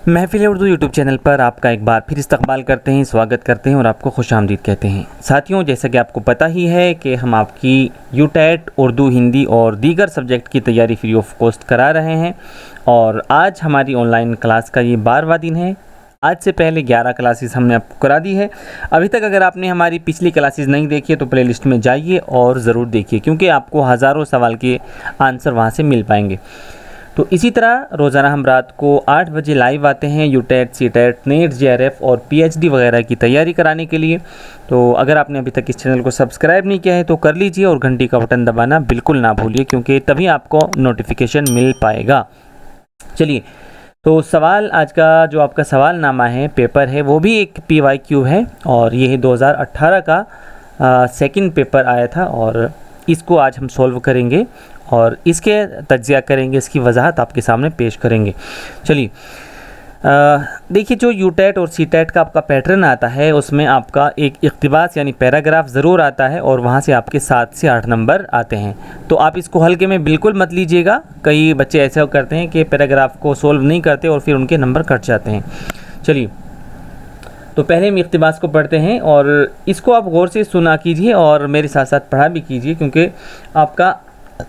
महफिल Urdu YouTube channel पर आपका एक बार फिर इस्तकबाल करते हैं, स्वागत करते हैं और आपको खुशामदीद कहते हैं। साथियों, जैसा कि आपको पता ही है कि हम आपकी यूटेट उर्दू, हिंदी और दीगर सब्जेक्ट की तैयारी फ्री ऑफ कॉस्ट करा रहे हैं और आज हमारी ऑनलाइन क्लास का ये 12वां दिन है। आज से पहले 11 क्लासेस हमने आपको करा दी है। अभी तक अगर आपने हमारी पिछली क्लासेस नहीं देखी है तो प्लेलिस्ट में जाइए और ज़रूर देखिए, क्योंकि आपको हज़ारों सवाल के आंसर वहाँ से मिल पाएंगे। तो इसी तरह रोज़ाना हम रात को 8 बजे लाइव आते हैं यूटेट, सीटेट, नेट, जेआरएफ और पीएचडी वगैरह की तैयारी कराने के लिए। तो अगर आपने अभी तक इस चैनल को सब्सक्राइब नहीं किया है तो कर लीजिए और घंटी का बटन दबाना बिल्कुल ना भूलिए, क्योंकि तभी आपको नोटिफिकेशन मिल पाएगा। चलिए, तो सवाल आज का जो आपका सवाल नामा है, पेपर है, वो भी एक PYQ है और ये 2018 का सेकंड पेपर आया था और इसको आज हम सॉल्व करेंगे और इसके तज्ज़िया करेंगे, इसकी वजाहत आपके सामने पेश करेंगे। चलिए, देखिए, जो यूटेट और सीटेट का आपका पैटर्न आता है उसमें आपका एक इक़्तिबास यानी पैराग्राफ ज़रूर आता है और वहाँ से आपके 7 से 8 नंबर आते हैं। तो आप इसको हल्के में बिल्कुल मत लीजिएगा। कई बच्चे ऐसे करते हैं कि पैराग्राफ को सोल्व नहीं करते और फिर उनके नंबर कट जाते हैं। चलिए, तो पहले हम इक़्तिबास को पढ़ते हैं और इसको आप गौर से सुना कीजिए और मेरे साथ साथ पढ़ा भी कीजिए, क्योंकि आपका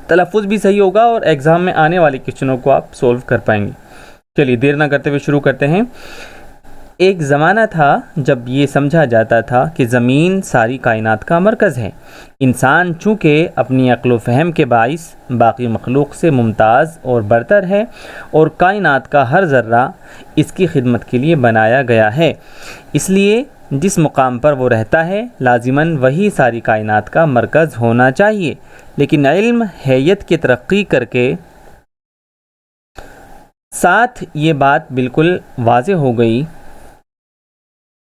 तलफ़ुज़ भी सही होगा और एग्ज़ाम में आने वाले क्वेश्चनों को आप सोल्व कर पाएंगे। चलिए, देर ना करते हुए शुरू करते हैं। एक ज़माना था जब ये समझा जाता था कि ज़मीन सारी कायनात का मरकज़ है। इंसान चूँकि अपनी अक्ल व फ़हम के बाइस बाकी मखलूक से मुमताज़ और बरतर है और कायनात का हर ज़र्रा इसकी खिदमत के लिए बनाया गया है, इसलिए जिस मुकाम पर वो रहता है लाजिमन वही सारी कायनात का मरकज़ होना चाहिए। लेकिन इल्म हैयत की तरक्की करके साथ ये बात बिल्कुल वाज़ेह हो गई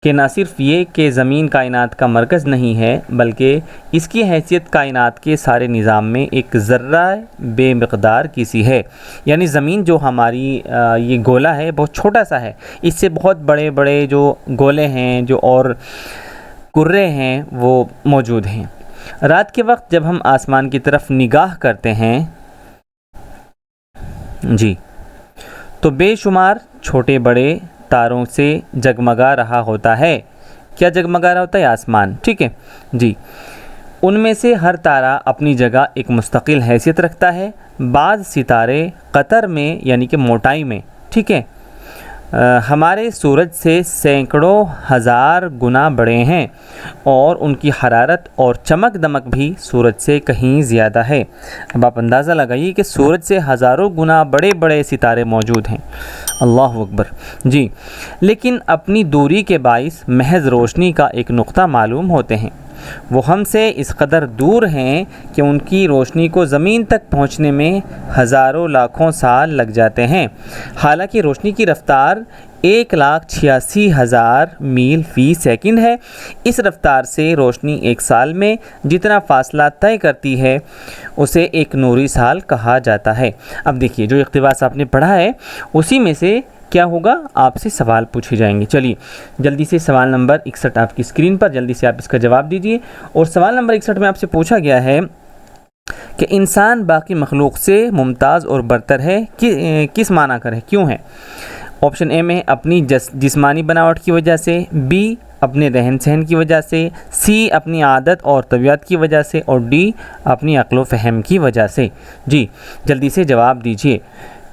कि ना सिर्फ ये कि ज़मीन कायनात का मरकज़ नहीं है, बल्कि इसकी हैसियत कायनात के सारे निज़ाम में एक ज़र्रा बेमिक़दार की सी है। यानी ज़मीन जो हमारी ये गोला है बहुत छोटा सा है, इससे बहुत बड़े बड़े जो गोले हैं जो और कुर्रे हैं वो मौजूद हैं। रात के वक्त जब हम आसमान की तरफ निगाह करते हैं जी, तो बेशुमार छोटे बड़े तारों से जगमगा रहा होता है। क्या जगमगा रहा होता है? आसमान, ठीक है जी। उनमें से हर तारा अपनी जगह एक मुस्तकिल हैसियत रखता है। बाज़ सितारे कतर में यानी कि मोटाई में, ठीक है, हमारे सूरज से सैकड़ों हज़ार गुना बड़े हैं और उनकी हरारत और चमक दमक भी सूरज से कहीं ज़्यादा है। अब आप अंदाज़ा लगाइए कि सूरज से हज़ारों गुना बड़े बड़े सितारे मौजूद हैं। अल्लाह अकबर जी। लेकिन अपनी दूरी के बाइस महज रोशनी का एक नुक्ता मालूम होते हैं। वो हमसे इस कदर दूर हैं कि उनकी रोशनी को ज़मीन तक पहुंचने में हज़ारों लाखों साल लग जाते हैं। हालांकि रोशनी की रफ़्तार 1,86,000 मील फ़ी सेकंड है। इस रफ़्तार से रोशनी एक साल में जितना फ़ासला तय करती है उसे एक नूरी साल कहा जाता है। अब देखिए, जो इक़्तिबास आपने पढ़ा है उसी में से क्या होगा, आपसे सवाल पूछे जाएंगे। चलिए, जल्दी से सवाल नंबर 61 आपकी स्क्रीन पर, जल्दी से आप इसका जवाब दीजिए। और सवाल नंबर 61 में आपसे पूछा गया है कि इंसान बाकी मखलूक से मुमताज़ और बरतर है, किस माना कर है, क्यों है? ऑप्शन ए में अपनी जिस्मानी बनावट की वजह से, बी अपने रहन सहन की वजह से, सी अपनी आदत और तबीयत की वजह से और डी अपनी अक्ल व फ़हम की वजह से। जी, जल्दी से जवाब दीजिए।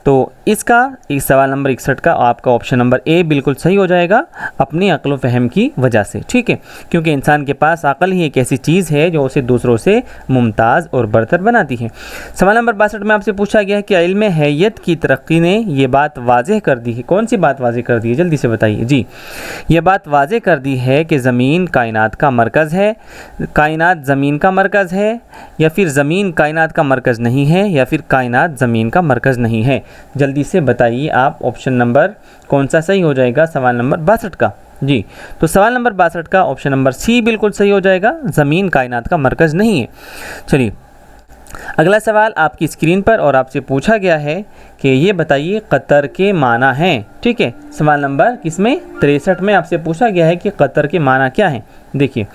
तो इसका इस सवाल नंबर 61 का आपका ऑप्शन नंबर ए बिल्कुल सही हो जाएगा, अपनी अक्ल व फ़हम की वजह से, ठीक है, क्योंकि इंसान के पास अक्ल ही एक ऐसी चीज़ है जो उसे दूसरों से मुमताज़ और बरतर बनाती है। सवाल नंबर 62 में आपसे पूछा गया है कि इल्म हैयत की तरक्की ने ये बात वाज़ेह कर दी है। कौन सी बात वाज़ेह कर दी है, जल्दी से बताइए जी। ये बात वाज़ेह कर दी है कि ज़मीन कायनात का मरकज़ है, कायनात ज़मीन का मरकज़ है, या फिर ज़मीन कायनात का मरकज़ नहीं है, या फिर कायनात ज़मीन का मरकज़ नहीं है। जल्दी से बताइए आप, ऑप्शन नंबर कौन सा सही हो जाएगा सवाल नंबर 62 का जी। तो सवाल नंबर 62 का ऑप्शन नंबर सी बिल्कुल सही हो जाएगा, ज़मीन कायनात का मरकज़ नहीं है। चलिए, अगला सवाल आपकी स्क्रीन पर और आपसे पूछा गया है कि ये बताइए कतर के माना हैं। ठीक है, सवाल नंबर किसमें 63 में आपसे पूछा गया है कि कतर के माना क्या है। देखिए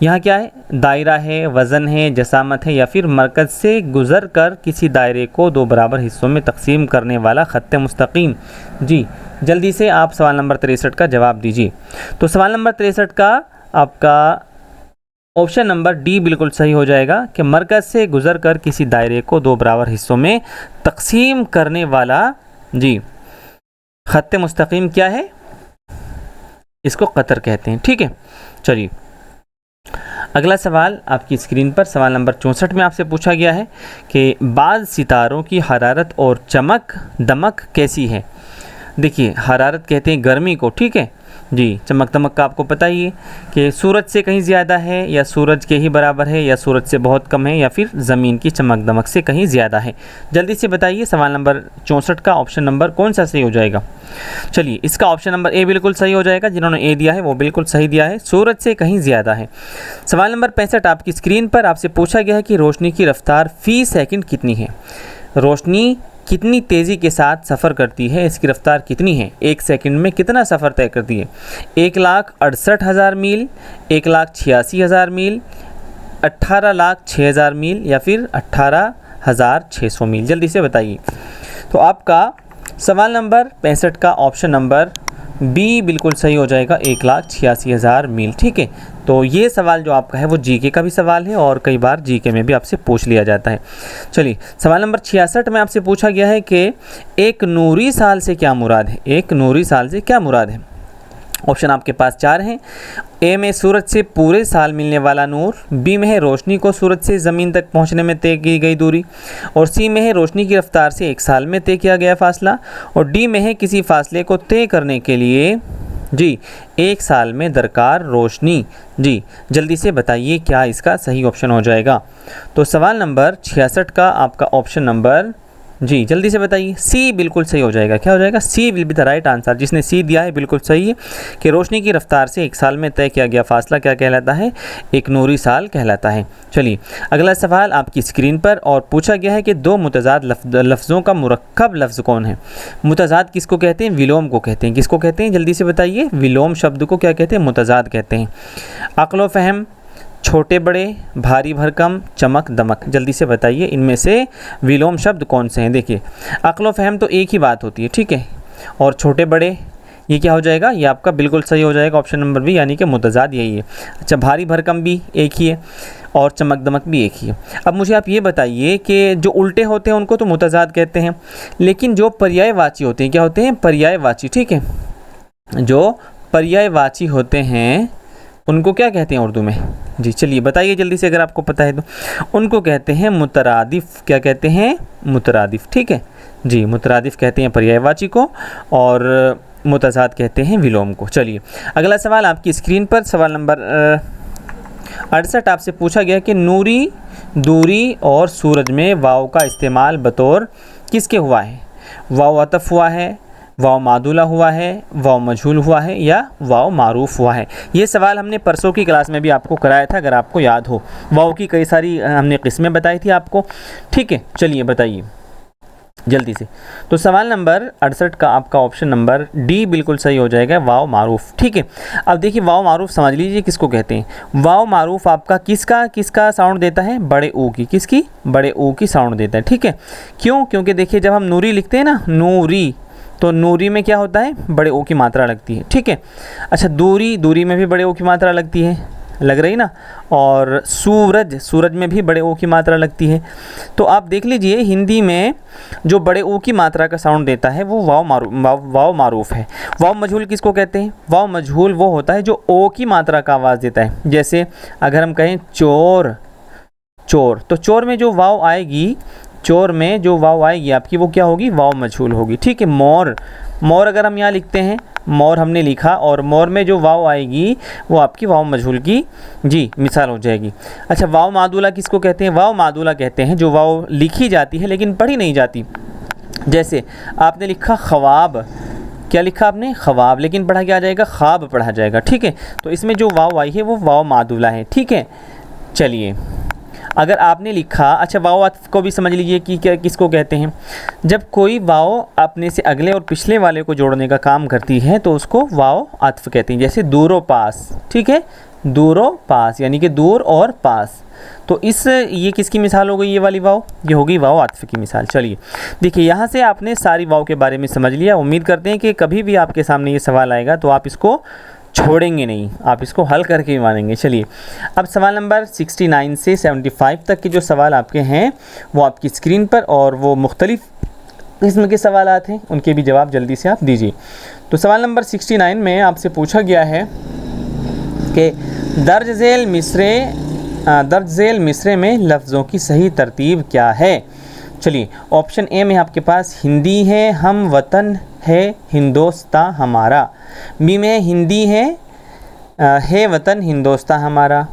यहाँ क्या है, दायरा है, वज़न है, जसामत है, या फिर मरकज़ से गुज़र कर किसी दायरे को दो बराबर हिस्सों में तकसीम करने वाला ख़त्ते मुस्तकीम। जी जल्दी से आप सवाल नंबर 63 का जवाब दीजिए। तो सवाल नंबर 63 का आपका ऑप्शन नंबर डी बिल्कुल सही हो जाएगा कि मरकज़ से गुज़र कर किसी दायरे को दो बराबर हिस्सों में तकसीम करने वाला जी ख़त्ते मुस्तकीम क्या है, इसको कतर कहते हैं। ठीक है, चलिए अगला सवाल आपकी स्क्रीन पर सवाल नंबर 64 में आपसे पूछा गया है कि बाज़ सितारों की हरारत और चमक दमक कैसी है। देखिए हरारत कहते हैं गर्मी को, ठीक है जी। चमक दमक का आपको पता ही है कि सूरज से कहीं ज़्यादा है या सूरज के ही बराबर है या सूरज से बहुत कम है या फिर ज़मीन की चमक दमक से कहीं ज़्यादा है। जल्दी से बताइए सवाल नंबर 64 का ऑप्शन नंबर कौन सा सही हो जाएगा। चलिए इसका ऑप्शन नंबर ए बिल्कुल सही हो जाएगा। जिन्होंने ए दिया है वो बिल्कुल सही दिया है, सूरज से कहीं ज़्यादा है। सवाल नंबर 65 आपकी स्क्रीन पर आपसे पूछा गया है कि रोशनी की रफ्तार फ़ी सेकंड कितनी है। रोशनी कितनी तेज़ी के साथ सफ़र करती है, इसकी रफ्तार कितनी है, एक सेकंड में कितना सफ़र तय करती है। 1,68,000 मील, 1,86,000 मील, 18,06,000 मील या फिर 18,600 मील। जल्दी से बताइए। तो आपका सवाल नंबर 65 का ऑप्शन नंबर बी बिल्कुल सही हो जाएगा, 1,86,000 मील। ठीक है, तो ये सवाल जो आपका है वो जीके का भी सवाल है और कई बार जीके में भी आपसे पूछ लिया जाता है। चलिए सवाल नंबर 66 में आपसे पूछा गया है कि एक नूरी साल से क्या मुराद है। एक नूरी साल से क्या मुराद है। ऑप्शन आपके पास 4 हैं। ए में सूरज से पूरे साल मिलने वाला नूर, बी में है रोशनी को सूरज से ज़मीन तक पहुंचने में तय की गई दूरी, और सी में है रोशनी की रफ्तार से एक साल में तय किया गया फ़ासला, और डी में है किसी फ़ासले को तय करने के लिए जी एक साल में दरकार रोशनी। जी जल्दी से बताइए क्या इसका सही ऑप्शन हो जाएगा। तो सवाल नंबर 66 का आपका ऑप्शन नंबर जी जल्दी से बताइए, सी बिल्कुल सही हो जाएगा। क्या हो जाएगा, C will be the right answer. जिसने सी दिया है बिल्कुल सही है कि रोशनी की रफ्तार से एक साल में तय किया गया फासला क्या कहलाता है, एक नूरी साल कहलाता है। चलिए अगला सवाल आपकी स्क्रीन पर और पूछा गया है कि दो मुतज़ाद लफ्ज़ों का मुरक्कब लफ्ज़ कौन है। मुतज़ाद किसको कहते हैं, विलोम को कहते हैं। किसको कहते हैं, जल्दी से बताइए। विलोम शब्द को क्या कहते हैं, मुतज़ाद कहते हैं। अक्ल व फ़हम, छोटे बड़े, भारी भरकम, चमक दमक। जल्दी से बताइए इनमें से विलोम शब्द कौन से हैं। देखिए अक्ल व फ़हम तो एक ही बात होती है, ठीक है, और छोटे बड़े ये क्या हो जाएगा, ये आपका बिल्कुल सही हो जाएगा ऑप्शन नंबर बी, यानी कि मुतज़ाद यही है। अच्छा भारी भरकम भी एक ही है और चमक दमक भी एक ही है। अब मुझे आप ये बताइए कि जो उल्टे होते हैं उनको तो मुतज़ाद कहते हैं, लेकिन जो पर्यायवाची होते हैं क्या होते हैं, पर्यायवाची। ठीक है, जो पर्यायवाची होते हैं उनको क्या कहते हैं उर्दू में। जी चलिए बताइए जल्दी से अगर आपको पता है तो। उनको कहते हैं मुतरादिफ। क्या कहते हैं, मुतरादिफ। ठीक है जी, मुतरादिफ कहते हैं पर्यायवाची को और मुतज़ाद कहते हैं विलोम को। चलिए अगला सवाल आपकी स्क्रीन पर सवाल नंबर 68 आपसे पूछा गया कि नूरी, दूरी और सूरज में वाव का इस्तेमाल बतौर किसके हुआ है। वाव अतफ़ हुआ है, वाव मादुला हुआ है, वाव मजहूल हुआ है या वाव मारूफ हुआ है। ये सवाल हमने परसों की क्लास में भी आपको कराया था अगर आपको याद हो। वाव की कई सारी हमने किस्में बताई थी आपको। ठीक है चलिए बताइए जल्दी से। तो सवाल नंबर 68 का आपका ऑप्शन नंबर डी बिल्कुल सही हो जाएगा, वाव मारूफ। ठीक है, अब देखिए वाव मारूफ समझ लीजिए किसको कहते हैं। वाव मारूफ आपका किसका साउंड देता है, बड़े ऊ की। किसकी, बड़े ऊ की साउंड देता है। ठीक है, क्यों, क्योंकि देखिए जब हम नूरी लिखते हैं ना, नूरी, तो नूरी में क्या होता है, बड़े ओ की मात्रा लगती है। ठीक है, अच्छा दूरी में भी बड़े ओ की मात्रा लगती है, लग रही ना, और सूरज में भी बड़े ओ की मात्रा लगती है। तो आप देख लीजिए हिंदी में जो बड़े ओ की मात्रा का साउंड देता है वो वाव मारूफ है। वाव मजहूल किसको कहते हैं, वाव मजहूल वो होता है जो ओ की मात्रा का आवाज़ देता है। जैसे अगर हम कहें चोर, तो चोर में जो वाव आएगी, चोर में जो वाव आएगी आपकी वो क्या होगी, वाव मजहूल होगी। ठीक है, मोर अगर हम यहाँ लिखते हैं, मोर हमने लिखा और मोर में जो वाव आएगी वो आपकी वाव मजहूल की जी मिसाल हो जाएगी। अच्छा वाव मादुला किसको कहते हैं, वाव मादुला कहते हैं जो वाव लिखी जाती है लेकिन पढ़ी नहीं जाती। जैसे आपने लिखा ख्वाब, क्या लिखा आपने, ख्वाब, लेकिन पढ़ा क्या जाएगा, ख्वाब पढ़ा जाएगा। ठीक है, तो इसमें जो वाव आई है वो वाव मादुला है। ठीक है, चलिए अगर आपने लिखा, अच्छा वाव अत्फ को भी समझ लीजिए कि क्या किसको कहते हैं। जब कोई वाव अपने से अगले और पिछले वाले को जोड़ने का काम करती है तो उसको वाव अत्फ कहते हैं। जैसे दूरो पास, ठीक है, दूरो पास यानी कि दूर और पास। तो ये किसकी मिसाल हो गई, ये वाली वाव, ये होगी वाव अत्फ की मिसाल। चलिए देखिए, यहाँ से आपने सारी वाव के बारे में समझ लिया। उम्मीद करते हैं कि कभी भी आपके सामने ये सवाल आएगा तो आप इसको छोड़ेंगे नहीं, आप इसको हल करके ही मानेंगे। चलिए अब सवाल नंबर 69 से 75 तक के जो सवाल आपके हैं वो आपकी स्क्रीन पर, और वो मुख्तलिफ़ किस्म के सवाल हैं, उनके भी जवाब जल्दी से आप दीजिए। तो सवाल नंबर 69 में आपसे पूछा गया है कि दर्ज झेल मिसरे में लफ्ज़ों की सही तरतीब क्या है। चलिए ऑप्शन ए में आपके पास हिंदी है हम वतन है हिंदोस्तां हमारा, बी में हिंदी है वतन हिंदोस्तां हमारा,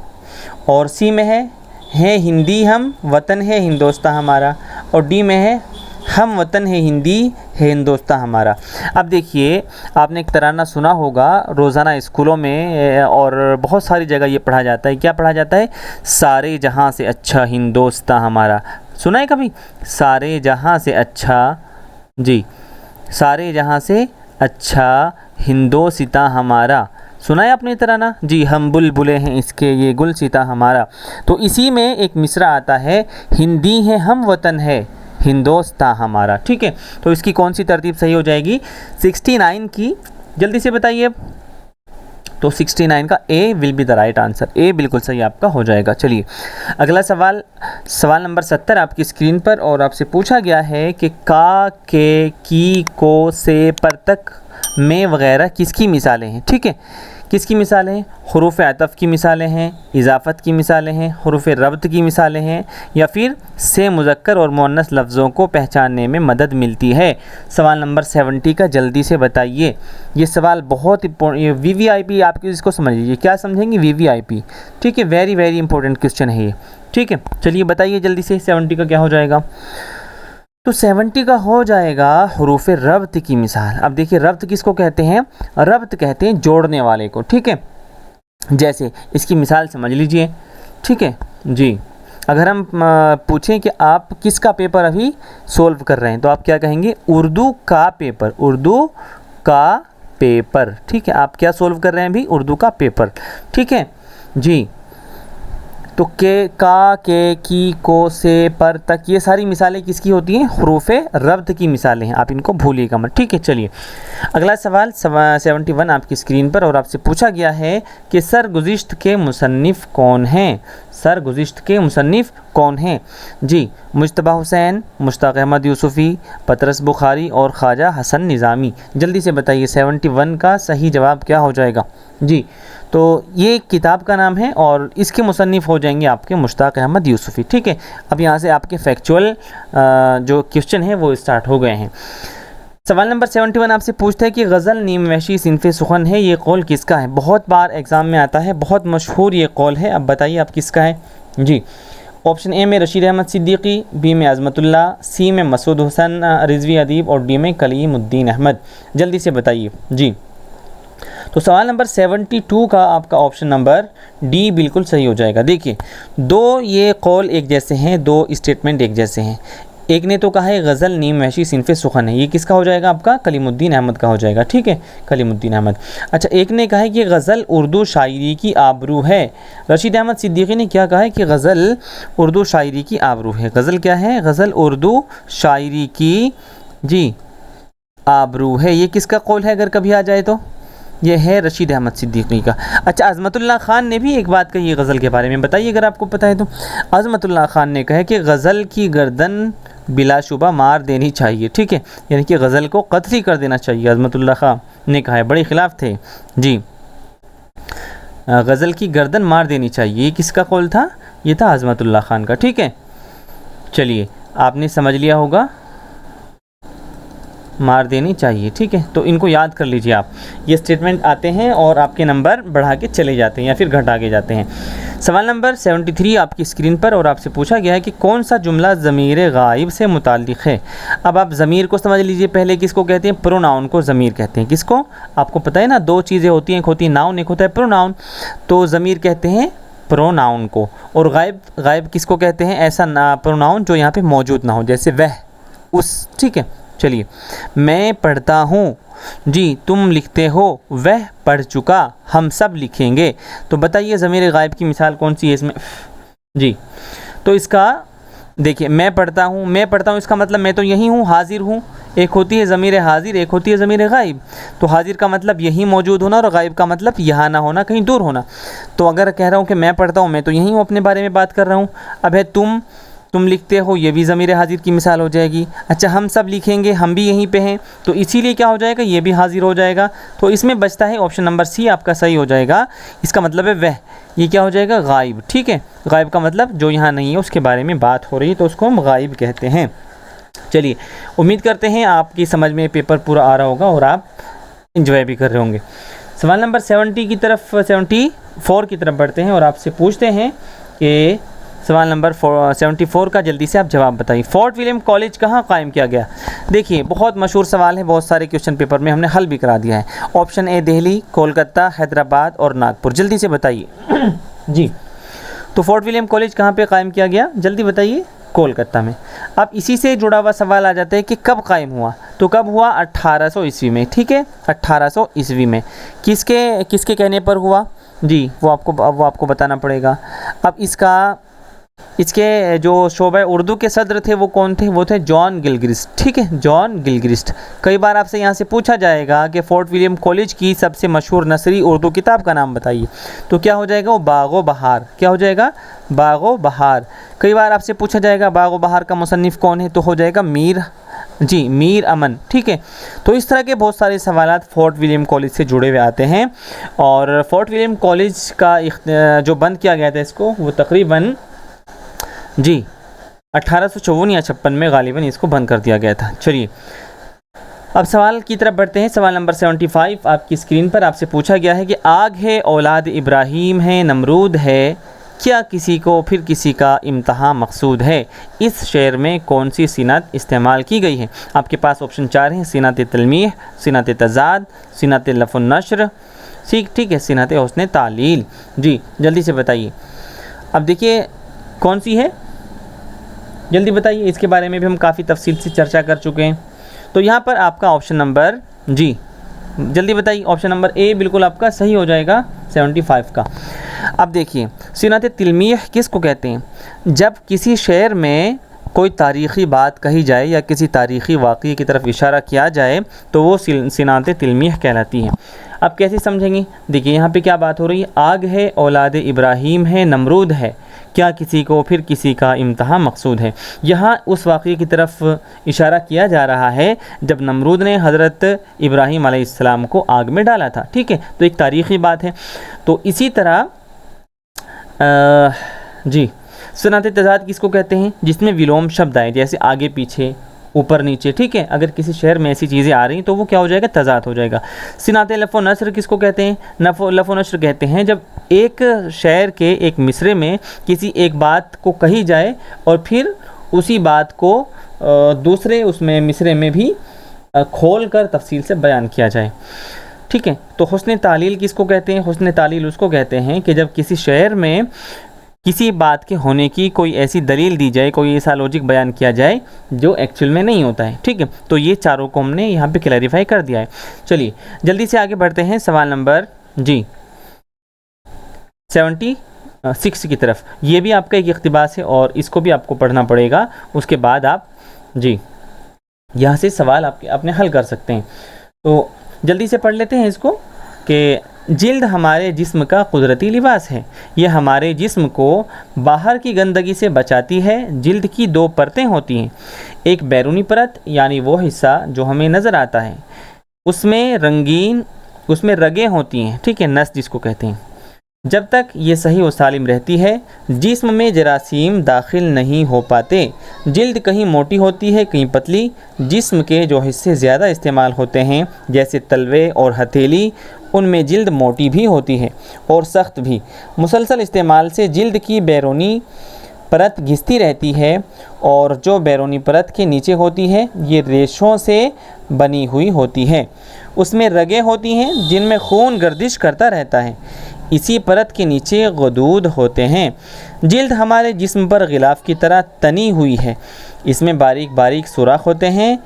और सी में है हिंदी हम वतन है हिंदोस्तां हमारा, और डी में है हम वतन है हिंदी है हिंदोस्तां हमारा। अब देखिए, आपने एक तराना सुना होगा रोज़ाना स्कूलों में, और बहुत सारी जगह ये पढ़ा जाता है। क्या पढ़ा जाता है? सारे जहां से अच्छा हिंदोस्तां हमारा। सुना है कभी? सारे जहां से अच्छा, जी, सारे जहां से अच्छा हिंदोस्तां हमारा। सुना है आपने तराना? जी, हम बुलबुले हैं इसके ये गुलसिता हमारा। तो इसी में एक मिसरा आता है, हिंदी है हम वतन है हिंदोस्तां हमारा। ठीक है, तो इसकी कौन सी तरतीब सही हो जाएगी? 69 की, जल्दी से बताइए। तो 69 का A will be the right answer, A बिल्कुल सही आपका हो जाएगा। चलिए अगला सवाल, सवाल नंबर 70 आपकी स्क्रीन पर, और आपसे पूछा गया है कि का, के, की, को, से, पर तक, में वगैरह किसकी मिसालें हैं। ठीक है, किसकी मिसालें हैं? हुरूफ अतफ़ की मिसालें हैं, इजाफ़त की मिसालें हैं, हुरूफ रब्त की मिसालें हैं, या फिर से मुज़क्कर और मुअन्नस लफ्ज़ों को पहचानने में मदद मिलती है। सवाल नंबर 70 का जल्दी से बताइए। ये सवाल बहुत ये VVIP आप इसको समझ लीजिए। क्या समझेंगे? VVIP। ठीक है, वेरी वेरी इंपॉर्टेंट क्वेश्चन है ये। ठीक है, चलिए बताइए जल्दी से 70 का क्या हो जाएगा। तो 70 का हो जाएगा हुरूफ रब्त की मिसाल। अब देखिए, रब्त किसको कहते हैं? रब्त कहते हैं जोड़ने वाले को। ठीक है, जैसे इसकी मिसाल समझ लीजिए। ठीक है जी, अगर हम पूछें कि आप किसका पेपर अभी सोल्व कर रहे हैं तो आप क्या कहेंगे? उर्दू का पेपर, उर्दू का पेपर। ठीक है, आप क्या सोल्व कर रहे हैं अभी? उर्दू का पेपर। ठीक है जी, तो के, का, के, की, को, से, पर तक, ये सारी मिसालें किसकी होती हैं? हुरूफ़े रब्त की मिसालें हैं, आप इनको भूलिएगा मत। ठीक है, चलिए अगला सवाल 71 आपकी स्क्रीन पर, और आपसे पूछा गया है कि सरगुज़िश्त के मुसन्निफ़ कौन हैं? सरगुज़िश्त के मुसन्निफ़ कौन हैं? जी, मुज्तबा हुसैन, मुश्ताक़ अहमद यूसुफ़ी, पतरस बुखारी और ख्वाजा हसन निज़ामी। जल्दी से बताइए 71 का सही जवाब क्या हो जाएगा। जी, तो ये किताब का नाम है और इसके मुसन्निफ़ हो जाएंगे आपके मुश्ताक़ अहमद यूसुफ़ी। ठीक है, अब यहाँ से आपके फैक्चुअल जो क्वेश्चन है वो स्टार्ट हो गए हैं। सवाल नंबर 71 आपसे पूछता है कि गज़ल नीम वहशी सिनफ़े सुखन है, ये कौल किसका है? बहुत बार एग्ज़ाम में आता है, बहुत मशहूर ये कौल है। अब बताइए आप किसका है। जी, ऑप्शन ए में रशीद अहमद सिद्दीकी, बी में अज़मतुल्लाह, सी में मसूद हुसैन रिज़वी अदीब, और डी में कलीमुद्दीन अहमद। जल्दी से बताइए। जी, तो सवाल नंबर 72 का आपका ऑप्शन नंबर डी बिल्कुल सही हो जाएगा। देखिए, दो ये कौल एक जैसे हैं, दो स्टेटमेंट एक जैसे हैं। एक ने तो कहा है गज़ल नीम वहशी सिनफ़े सुखन है, ये किसका हो जाएगा? आपका कलीमुद्दीन अहमद का हो जाएगा। ठीक है, कलीमुद्दीन अहमद। अच्छा, एक ने कहा है कि गज़ल उर्दू शायरी की आबरू है। रशीद अहमद सिद्दीकी ने क्या कहा है कि गज़ल उर्दू शायरी की आबरू है। गज़ल क्या है? गज़ल उर्दू शायरी की, जी, आबरू है। ये किसका कौल है अगर कभी आ जाए तो? ये है रशीद अहमद सिद्दीकी का। अच्छा, अज़मतुल्लाह ख़ान ने भी एक बात कही है गज़ल के बारे में, बताइए अगर आपको पता है तो। अज़मतुल्लाह ख़ान ने कहा कि गज़ल की गर्दन बिलाशुबा मार देनी चाहिए। ठीक है, यानी कि गज़ल को कत्ल ही कर देना चाहिए, अज़मतुल्लाह ख़ान ने कहा है। बड़े ख़िलाफ़ थे जी, गज़ल की गर्दन मार देनी चाहिए। ये किसका कौल था? ये था अज़मतुल्लाह ख़ान का। ठीक है, चलिए आपने समझ लिया होगा, मार देनी चाहिए। ठीक है, तो इनको याद कर लीजिए आप। ये स्टेटमेंट आते हैं और आपके नंबर बढ़ा के चले जाते हैं या फिर घटा के जाते हैं। सवाल नंबर 73 आपकी स्क्रीन पर, और आपसे पूछा गया है कि कौन सा जुमला ज़मीर गायब से मुताल्लिक़ है। अब आप ज़मीर को समझ लीजिए। पहले किसको कहते हैं? प्रोनाउन को ज़मीर कहते हैं। किसको? आपको पता है ना, दो चीज़ें होती हैं, एक होती है नाउन, एक होता है प्रोनाउन। तो ज़मीर कहते हैं प्रोनाउन को। और गायब, गायब किसको कहते हैं? ऐसा ना प्रोनाउन जो यहाँ पे मौजूद ना हो, जैसे वह, उस। ठीक है, चलिए। मैं पढ़ता हूँ जी, तुम लिखते हो, वह पढ़ चुका, हम सब लिखेंगे। तो बताइए ज़मीर गायब की मिसाल कौन सी है इसमें जी? तो इसका देखिए, मैं पढ़ता हूँ इसका मतलब मैं तो यही हूँ, हाजिर हूँ। एक होती है ज़मीर हाजिर, एक होती है ज़मीर गायब। तो हाजिर का मतलब यहीं मौजूद होना और गायब का मतलब यहाँ ना होना, कहीं दूर होना। तो अगर कह रहा हूँ कि मैं पढ़ता हूँ, मैं तो यहीं हूँ, अपने बारे में बात कर रहा हूँ। अब है तुम लिखते हो, ये भी ज़मीर हाजिर की मिसाल हो जाएगी। अच्छा, हम सब लिखेंगे, हम भी यहीं पे हैं, तो इसीलिए क्या हो जाएगा, ये भी हाजिर हो जाएगा। तो इसमें बचता है ऑप्शन नंबर सी, आपका सही हो जाएगा। इसका मतलब है वह, ये क्या हो जाएगा, गायब। ठीक है, गायब का मतलब जो यहाँ नहीं है उसके बारे में बात हो रही है, तो उसको हम गायब कहते हैं। चलिए, उम्मीद करते हैं आपकी समझ में पेपर पूरा आ रहा होगा और आप इंजॉय भी कर रहे होंगे। सवाल नंबर 74 की तरफ बढ़ते हैं और आपसे पूछते हैं कि सवाल नंबर 74 का जल्दी से आप जवाब बताइए। फोर्ट विलियम कॉलेज कहाँ कायम किया गया? देखिए, बहुत मशहूर सवाल है, बहुत सारे क्वेश्चन पेपर में हमने हल भी करा दिया है। ऑप्शन ए दिल्ली, कोलकाता, हैदराबाद और नागपुर। जल्दी से बताइए जी। तो फोर्ट विलियम कॉलेज कहाँ पे कायम किया गया, जल्दी बताइए? कोलकाता में। अब इसी से जुड़ा हुआ सवाल आ जाता है कि कब कायम हुआ। तो कब हुआ? 1800 ईस्वी में। ठीक है, 1800 ईस्वी में। किसके कहने पर हुआ जी, वो आपको बताना पड़ेगा। अब इसके जो शोबा उर्दू के सदर थे वो कौन थे? वो थे जॉन गिलक्रिस्ट। ठीक है, जॉन गिलक्रिस्ट। कई बार आपसे यहाँ से पूछा जाएगा कि फोर्ट विलियम कॉलेज की सबसे मशहूर नसरी उर्दू किताब का नाम बताइए। तो क्या हो जाएगा? वो बागो बहार। क्या हो जाएगा? बागो बहार। कई बार आपसे पूछा जाएगा बागो बहार का मुसन्निफ़ कौन है? तो हो जाएगा मीर अमन। ठीक है, तो इस तरह के बहुत सारे सवालात फोर्ट विलियम कॉलेज से जुड़े हुए आते हैं। और फोर्ट विलियम कॉलेज का जो बंद किया गया था इसको, वो तकरीबन जी 1854 या 56 में गालिबन इसको बंद कर दिया गया था। चलिए, अब सवाल की तरफ बढ़ते हैं। सवाल नंबर 75 आपकी स्क्रीन पर आपसे पूछा गया है कि आग है, औलाद इब्राहीम है, नमरूद है, क्या किसी को फिर किसी का इम्तहान मकसूद है? इस शेर में कौन सी सिनत इस्तेमाल की गई है? आपके पास ऑप्शन 4 हैं, सिनत तलमीह, सिनत तज़ाद, सिनत लफ़ुन नश्र, ठीक है, सिनत हुस्न तालील। जी, जल्दी से बताइए। अब देखिए कौन सी है, जल्दी बताइए। इसके बारे में भी हम काफ़ी तफसील से चर्चा कर चुके हैं। तो यहाँ पर आपका ऑप्शन नंबर जी, जल्दी बताइए। ऑप्शन नंबर ए बिल्कुल आपका सही हो जाएगा 75 का। अब देखिए, सिनत तलमीह किसको कहते हैं? जब किसी शेर में कोई तारीख़ी बात कही जाए या किसी तारीख़ी वाक़ये की तरफ इशारा किया जाए तो वो सिनत तलमीह कहलाती है। अब कैसे समझेंगे? देखिए, यहाँ पे क्या बात हो रही है? आग है, औलाद इब्राहीम है, नमरूद है, क्या किसी को फिर किसी का इम्तहान मकसूद है। यहाँ उस वाक़ये की तरफ इशारा किया जा रहा है जब नमरूद ने हज़रत इब्राहीम अलैहिस्सलाम को आग में डाला था। ठीक है, तो एक तारीख़ी बात है। तो इसी तरह जी, सिनत तज़ाद किसको कहते हैं? जिसमें विलोम शब्द आए, जैसे आगे पीछे, ऊपर नीचे। ठीक है, अगर किसी शहर में ऐसी चीज़ें आ रही तो वो क्या हो जाएगा? तज़ाद हो जाएगा। सिनत लफ़ो नस्र किसको कहते हैं? लफ़ो नस्र कहते हैं जब एक शहर के एक मिसरे में किसी एक बात को कही जाए और फिर उसी बात को दूसरे उसमें मिसरे में भी खोल कर तफसील से बयान किया जाए। ठीक है, तो हुस्न तालील किसको कहते हैं? हुस्न तालील उसको कहते हैं कि जब किसी शहर में किसी बात के होने की कोई ऐसी दलील दी जाए, कोई ऐसा लॉजिक बयान किया जाए जो एक्चुअल में नहीं होता है। ठीक है, तो ये चारों को हमने यहाँ पे क्लैरिफाई कर दिया है। चलिए, जल्दी से आगे बढ़ते हैं सवाल नंबर जी 76 की तरफ। ये भी आपका एक इक़्तिबास है और इसको भी आपको पढ़ना पड़ेगा, उसके बाद आप जी यहाँ से सवाल आपके अपने हल कर सकते हैं। तो जल्दी से पढ़ लेते हैं इसको कि जिल्द हमारे जिस्म का कुदरती लिबास है, ये हमारे जिस्म को बाहर की गंदगी से बचाती है। जिल्द की 2 परतें होती हैं, एक बैरूनी परत यानी वो हिस्सा जो हमें नज़र आता है, उसमें रगें होती हैं। ठीक है, नस जिसको कहते हैं। जब तक ये सही व सालिम रहती है, जिस्म में जरासीम दाखिल नहीं हो पाते। जिल्द कहीं मोटी होती है, कहीं पतली। जिस्म के जो हिस्से ज़्यादा इस्तेमाल होते हैं जैसे तलवे और हथेली, उनमें जिल्द मोटी भी होती है और सख्त भी। मुसलसल इस्तेमाल से जिल्द की बैरूनी परत घिसती रहती है और जो बैरूनी परत के नीचे होती है ये रेशों से बनी हुई होती है। उसमें रगें होती हैं जिनमें खून गर्दिश करता रहता है। इसी परत के नीचे गदूद होते हैं। जिल्द हमारे जिस्म पर गिलाफ की तरह तनी हुई है, इसमें बारीक बारीक सुराख होते हैं,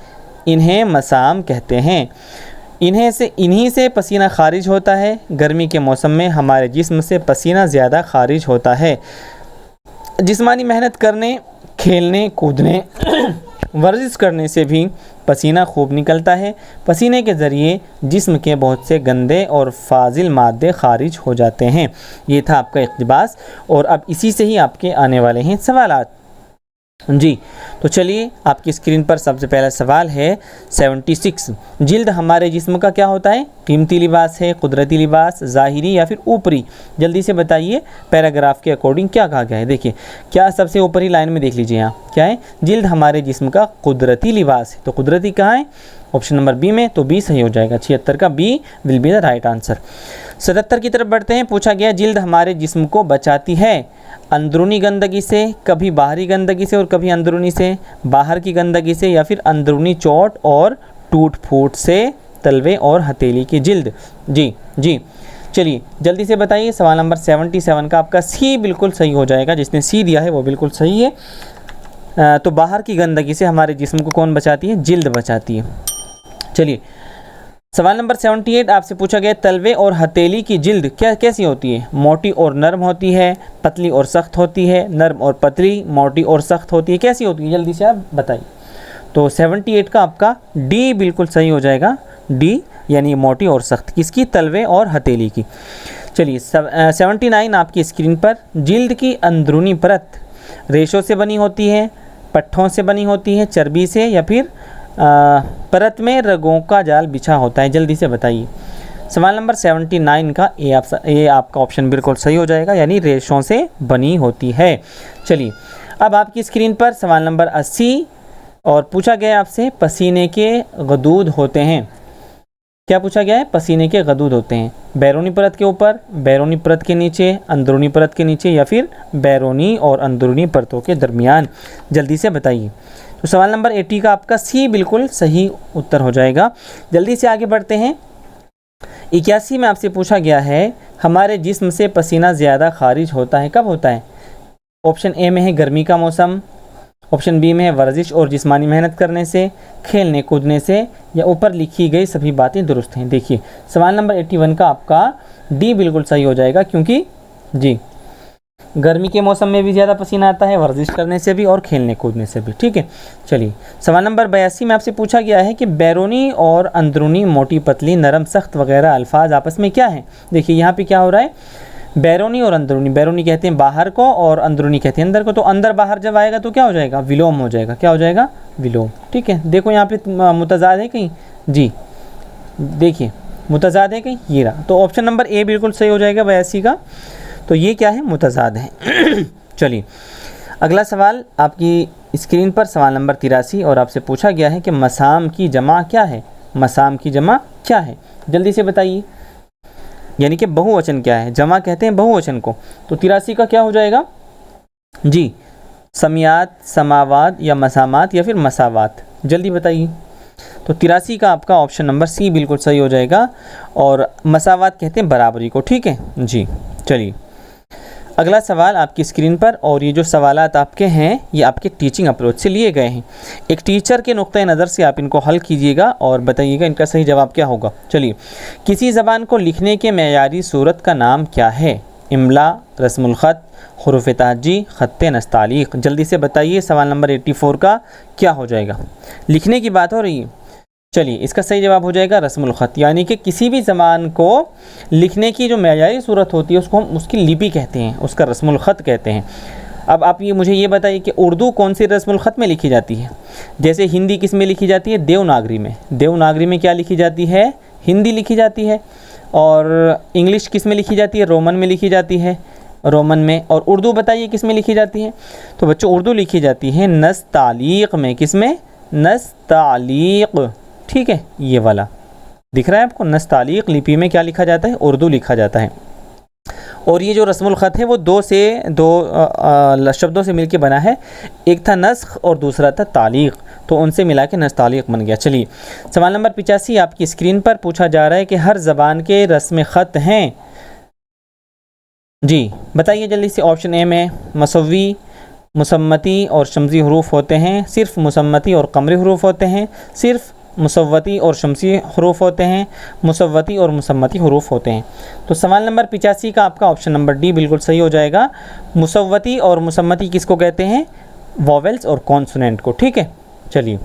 इन्हें मसाम कहते हैं। इन्हीं से पसीना खारिज होता है। गर्मी के मौसम में हमारे जिस्म से पसीना ज़्यादा खारिज होता है। जिस्मानी मेहनत करने, खेलने कूदने वर्जिश करने से भी पसीना खूब निकलता है। पसीने के ज़रिए जिस्म के बहुत से गंदे और फाजिल मादे खारिज हो जाते हैं। ये था आपका इक़्तिबास और अब इसी से ही आपके आने वाले हैं सवालात। जी, तो चलिए आपकी स्क्रीन पर सबसे पहला सवाल है 76। जिल्द हमारे जिस्म का क्या होता है? कीमती लिबास है, कुदरती लिबास, ज़ाहिरी या फिर ऊपरी? जल्दी से बताइए पैराग्राफ के अकॉर्डिंग क्या कहा गया है। देखिए क्या सबसे ऊपरी लाइन में देख लीजिए यहाँ क्या है, जिल्द हमारे जिस्म का कुदरती लिबास है। तो कुदरती कहाँ है? ऑप्शन नंबर बी में, तो बी सही हो जाएगा। 76 का B will be the right answer. 77 की तरफ बढ़ते हैं। पूछा गया जिल्द हमारे जिस्म को बचाती है अंदरूनी गंदगी से, कभी बाहरी गंदगी से और कभी अंदरूनी से, बाहर की गंदगी से या फिर अंदरूनी चोट और टूट फूट से, तलवे और हथेली की जिल्द। जी चलिए जल्दी से बताइए। सवाल नंबर 77 का आपका सी बिल्कुल सही हो जाएगा। जिसने सी दिया है वो बिल्कुल सही है। तो बाहर की गंदगी से हमारे जिस्म को कौन बचाती है? जिल्द बचाती है। चलिए सवाल नंबर 78 आपसे पूछा गया तलवे और हथेली की जिल्द कैसी होती है? मोटी और नरम होती है, पतली और सख्त होती है, नरम और पतली, मोटी और सख्त होती है, कैसी होती है? जल्दी से आप बताइए। तो 78 का आपका डी बिल्कुल सही हो जाएगा। डी यानी मोटी और सख्त, किसकी? तलवे और हथेली की। चलिए 79 आपकी स्क्रीन पर, जिल्द की अंदरूनी परत रेशों से बनी होती है, पट्ठों से बनी होती है, चर्बी से, या फिर परत में रगों का जाल बिछा होता है? जल्दी से बताइए। सवाल नंबर 79 का ए आपका ऑप्शन बिल्कुल सही हो जाएगा, यानी रेशों से बनी होती है। चलिए अब आपकी स्क्रीन पर सवाल नंबर 80 और पूछा गया आपसे पसीने के गदूद होते हैं। क्या पूछा गया है? पसीने के गदूद होते हैं बैरूनी परत के ऊपर, बैरूनी परत के नीचे, अंदरूनी परत के नीचे या फिर बैरूनी और अंदरूनी परतों के दरमियान? जल्दी से बताइए। तो सवाल नंबर 80 का आपका सी बिल्कुल सही उत्तर हो जाएगा। जल्दी से आगे बढ़ते हैं। 81 में आपसे पूछा गया है हमारे जिस्म से पसीना ज़्यादा खारिज होता है, कब होता है? ऑप्शन ए में है गर्मी का मौसम, ऑप्शन बी में है वर्जिश और जिस्मानी मेहनत करने से, खेलने कूदने से, या ऊपर लिखी गई सभी बातें दुरुस्त हैं। देखिए सवाल नंबर 81 का आपका डी बिल्कुल सही हो जाएगा, क्योंकि जी गर्मी के मौसम में भी ज़्यादा पसीना आता है, वर्जिश करने से भी और खेलने कूदने से भी। ठीक है, चलिए सवाल नंबर 82 में आपसे पूछा गया है कि बैरूनी और अंदरूनी, मोटी पतली, नरम सख्त वगैरह अल्फाज आपस में क्या हैं? देखिए यहाँ पे क्या हो रहा है, बैरूनी और अंदरूनी, बैरूनी कहते हैं बाहर को और अंदरूनी कहते हैं अंदर को। तो अंदर बाहर जब आएगा तो क्या हो जाएगा? विलोम हो जाएगा। क्या हो जाएगा? विलोम। ठीक है, देखो यहाँ पे मुतजाद है कहीं? जी देखिए मुतजाद है कहीं? ये रहा। तो ऑप्शन नंबर ए बिल्कुल सही हो जाएगा 82 का। तो ये क्या है? मुतजाद है। चलिए अगला सवाल आपकी स्क्रीन पर, सवाल नंबर 83 और आपसे पूछा गया है कि मसाम की जमा क्या है? मसाम की जमा क्या है? जल्दी से बताइए। यानी कि बहुवचन क्या है? जमा कहते हैं बहुवचन को। तो 83 का क्या हो जाएगा? जी समियात, समावात या मसामात या फिर मसावात? जल्दी बताइए। तो 83 का आपका ऑप्शन नंबर सी बिल्कुल सही हो जाएगा। और मसावात कहते हैं बराबरी को। ठीक है जी, चलिए अगला सवाल आपकी स्क्रीन पर, और ये जो सवालात आपके हैं ये आपके टीचिंग अप्रोच से लिए गए हैं। एक टीचर के नुक्ते नज़र से आप इनको हल कीजिएगा और बताइएगा इनका सही जवाब क्या होगा। चलिए किसी ज़बान को लिखने के मेयारी सूरत का नाम क्या है? इमला, रस्मुल ख़त, हुरूफ़ तहज्जी, ख़त्ते नस्तालीक़? जल्दी से बताइए। सवाल नंबर 84 का क्या हो जाएगा? लिखने की बात हो रही है। चलिए इसका सही जवाब हो जाएगा रस्मुल ख़त, यानी कि किसी भी ज़बान को लिखने की जो मेयारी सूरत होती है उसको हम उसकी लिपि कहते हैं, उसका रस्मुल ख़त कहते हैं। अब आप मुझे ये बताइए कि उर्दू कौन सी रस्मुल ख़त में लिखी जाती है? जैसे हिंदी किस में लिखी जाती है? देवनागरी में। देवनागरी में क्या लिखी जाती है? हिंदी लिखी जाती है। और इंग्लिश किस में लिखी जाती है? रोमन में लिखी जाती है, रोमन में। और उर्दू बताइए किस में लिखी जाती है? तो बच्चों उर्दू लिखी जाती है नस्तालीक़ में। किस में? नस्तालीक़। ठीक है, ये वाला दिख रहा है आपको? नस्तालीक़ लिपि में क्या लिखा जाता है? उर्दू लिखा जाता है। और ये जो रस्मुल ख़त है वो दो शब्दों से मिलकर बना है। एक था नस्ख़ और दूसरा था तालीक़, तो उनसे मिला के नस्तालीक़ बन गया। चलिए सवाल नंबर 85 आपकी स्क्रीन पर पूछा जा रहा है कि हर ज़बान के रस्म ख़त हैं जी बताइए जल्दी से। ऑप्शन ए में मसवी, मुसम्मती और शम्सी हरूफ होते हैं, सिर्फ मुसम्मती और कमरी हरूफ होते हैं, सिर्फ मुसव्वती और शम्सी हरूफ होते हैं, मुसव्वती और मुसम्मती हरूफ होते हैं। तो सवाल नंबर 85 का आपका ऑप्शन नंबर डी बिल्कुल सही हो जाएगा। मुसव्वती और मुसम्मती किसको कहते हैं? वॉवेल्स और कॉन्सोनेंट को। ठीक है, चलिए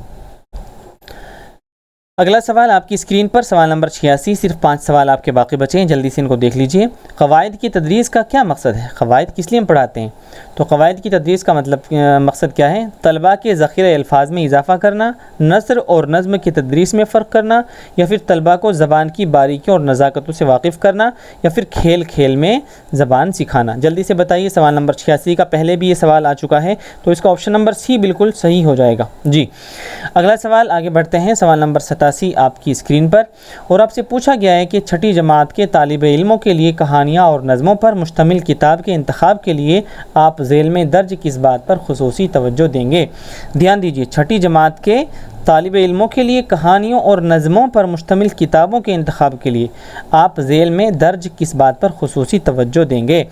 अगला सवाल आपकी स्क्रीन पर, सवाल नंबर 86। सिर्फ 5 सवाल आपके बाकी बचे हैं, जल्दी से इनको देख लीजिए। क़वाइद की तदरीस का क्या मकसद है? क़वाइद किस लिए हम पढ़ाते हैं? तो क़वाइद की तदरीस का मतलब मकसद क्या है? तलबा के ज़ख़ीरे अल्फाज में इजाफ़ा करना, नस्र और नज़्म की तदरीस में फ़र्क करना, या फिर तलबा को ज़बान की बारीकियों और नज़ाकतों से वाकिफ़ करना, या फिर खेल खेल में ज़बान सिखाना। जल्दी से बताइए। सवाल नंबर 86 का पहले भी ये सवाल आ चुका है, तो इसका ऑप्शन नंबर सी बिल्कुल सही हो जाएगा। जी अगला सवाल आगे बढ़ते हैं। सवाल नंबर 87 आपकी स्क्रीन पर, और आपसे पूछा गया है कि छठी जमात के तालिब इल्मों के लिए कहानियाँ और नज़मों पर मुश्तमिल किताब के इंतखाब के लिए आप ज़ेल में दर्ज किस बात पर खुसूसी तवज्जो देंगे? ध्यान दीजिए, छठी जमात के तालिब इल्मों के लिए कहानियों और नज़मों पर मुश्तमिल किताबों के इंतखाब के लिए आप ज़ेल में दर्ज किस बात पर खुसूसी तवज्जो देंगे?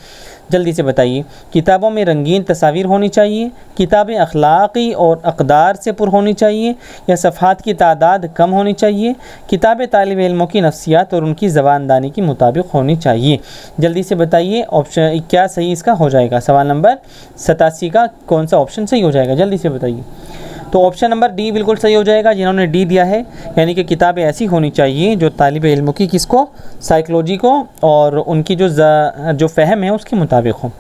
जल्दी से बताइए। किताबों में रंगीन तस्वीर होनी चाहिए, किताबें अखलाक़ी और अक़दार से पुर होनी चाहिए, या सफ़हात की तादाद कम होनी चाहिए, किताबें तालिब इल्मों की नफ्सियात और उनकी ज़बानदानी के मुताबिक होनी चाहिए। जल्दी से बताइए ऑप्शन क्या सही इसका हो जाएगा? सवाल नंबर 87 का कौन सा ऑप्शन सही हो जाएगा? जल्दी से बताइए। तो ऑप्शन नंबर डी बिल्कुल सही हो जाएगा, जिन्होंने डी दिया है, यानी कि किताबें ऐसी होनी चाहिए जो तालिब इल्मों की किसको, साइकोलॉजी को और उनकी जो फ़हम है उसके मुताबिक हो।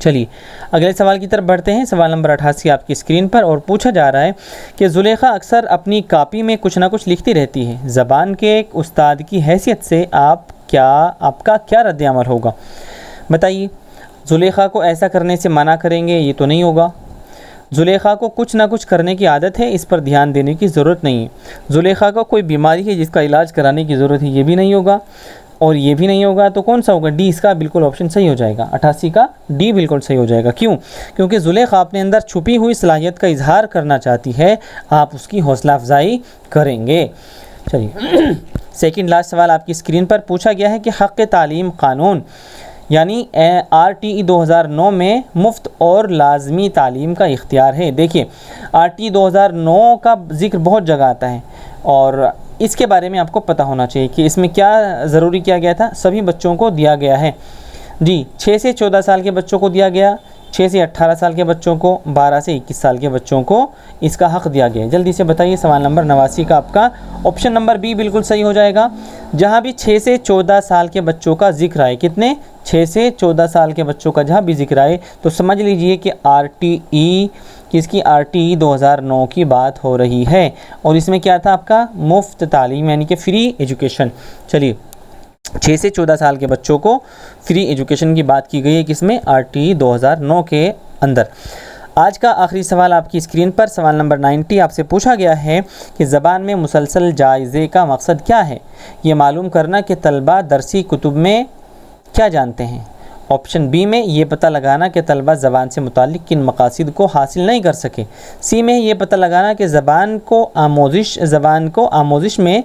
चलिए अगले सवाल की तरफ बढ़ते हैं। सवाल नंबर 88 आपकी स्क्रीन पर, और पूछा जा रहा है कि ज़ुलेखा अक्सर अपनी कापी में कुछ ना कुछ लिखती रहती है। ज़बान के एक उस्ताद की हैसियत से आपका क्या रद्द-ए-अमल होगा? बताइए। ज़ुलेखा को ऐसा करने से मना करेंगे? ये तो नहीं होगा। ज़ुलेखा को कुछ ना कुछ करने की आदत है, इस पर ध्यान देने की ज़रूरत नहीं है। ज़ुलेखा को कोई बीमारी है जिसका इलाज कराने की ज़रूरत है, ये भी नहीं होगा और ये भी नहीं होगा। तो कौन सा होगा? डी इसका बिल्कुल ऑप्शन सही हो जाएगा। 88 का डी बिल्कुल सही हो जाएगा। क्यों? क्योंकि ज़ुलेखा अपने अंदर छुपी हुई सलाहियत का इजहार करना चाहती है, आप उसकी हौसला अफजाई करेंगे। चलिए सेकंड लास्ट सवाल आपकी स्क्रीन पर, पूछा गया है कि हक़ तालीम क़ानून यानी RTE 2009 में मुफ्त और लाजमी तालीम का इख्तियार है। देखिए RTE 2009 का ज़िक्र बहुत जगह आता है और इसके बारे में आपको पता होना चाहिए कि इसमें क्या ज़रूरी किया गया था। सभी बच्चों को दिया गया है जी। 6 से 14 साल के बच्चों को दिया गया, 6 से 18 साल के बच्चों को, 12 से 21 साल के बच्चों को इसका हक़ दिया गया है। जल्दी से बताइए। सवाल नंबर 89 का आपका ऑप्शन नंबर बी बिल्कुल सही हो जाएगा। जहाँ भी 6 से 14 साल के बच्चों का जिक्र आए, कितने? 6 से 14 साल के बच्चों का जहाँ भी जिक्र आए, तो समझ लीजिए कि RTE किसकी, RTE 2009 की बात हो रही है। और इसमें क्या था आपका? मुफ्त तालीम यानी कि फ्री एजुकेशन। चलिए 6 से 14 साल के बच्चों को फ्री एजुकेशन की बात की गई है, किसमें? RTE 2009 के अंदर। आज का आखिरी सवाल आपकी स्क्रीन पर, सवाल नंबर 90 आपसे पूछा गया है कि ज़बान में मुसलसल जायज़े का मकसद क्या है? ये मालूम करना कि तलबा दरसी कुतुब में क्या जानते हैं। ऑप्शन बी में ये पता लगाना कि तलबा ज़बान से मुताल्लिक़ किन मकासिद को हासिल नहीं कर सके। सी में ये पता लगाना कि ज़बान को आमोजिश में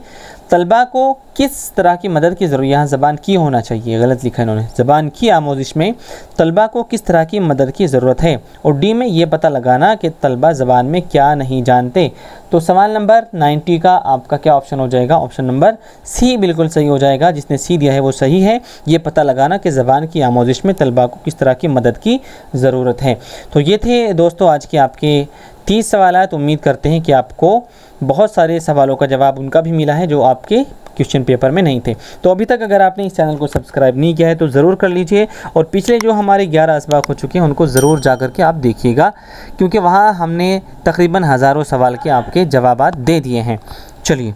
तलबा को किस तरह की मदद की ज़रूरत, यहाँ ज़बान की होना चाहिए, गलत लिखा इन्होंने, ज़बान की आमोजिश में तलबा को किस तरह की मदद की ज़रूरत है। और डी में ये पता लगाना कि तलबा ज़बान में क्या नहीं जानते। तो सवाल नंबर 90 का आपका क्या ऑप्शन हो जाएगा? ऑप्शन नंबर सी बिल्कुल सही हो जाएगा। जिसने सी दिया है वो सही है। ये पता लगाना कि ज़बान की आमोजिश में तलबा को किस तरह की मदद की ज़रूरत है। तो ये थे दोस्तों आज के आपके 30 सवालात। उम्मीद करते हैं कि आपको बहुत सारे सवालों का जवाब उनका भी मिला है जो आपके क्वेश्चन पेपर में नहीं थे। तो अभी तक अगर आपने इस चैनल को सब्सक्राइब नहीं किया है तो ज़रूर कर लीजिए, और पिछले जो हमारे 11 असबाक हो चुके हैं उनको ज़रूर जा कर के आप देखिएगा, क्योंकि वहाँ हमने तकरीबन हज़ारों सवाल के आपके जवाबात दे दिए हैं। चलिए।